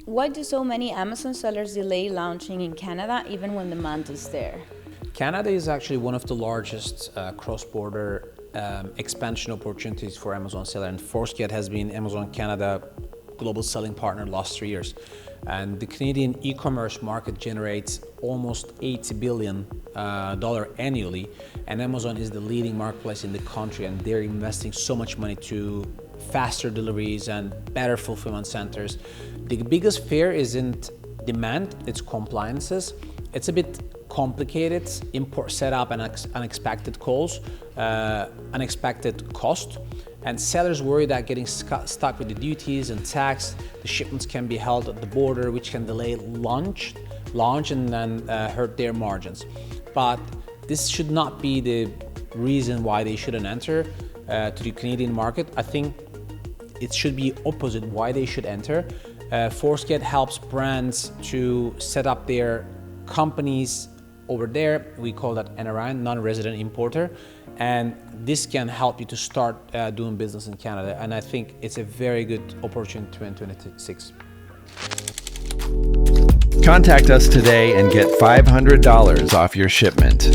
Why do so many Amazon sellers delay launching in Canada even when demand is there? Canada is actually one of the largest cross-border expansion opportunities for Amazon seller, and Forsket has been Amazon Canada global selling partner last 3 years. And the Canadian e-commerce market generates almost $80 billion annually, and Amazon is the leading marketplace in the country, and they're investing so much money to faster deliveries and better fulfillment centers. The biggest fear isn't demand, it's compliances. It's a bit complicated, import setup and unexpected calls, unexpected cost. And sellers worry that getting stuck with the duties and tax, the shipments can be held at the border, which can delay launch and then hurt their margins. But this should not be the reason why they shouldn't enter to the Canadian market. I think it should be opposite why they should enter. Forsket helps brands to set up their companies over there. We call that NRI, non-resident importer, and this can help you to start doing business in Canada, and I think it's a very good opportunity in 2026. Contact us today and get $500 off your shipment.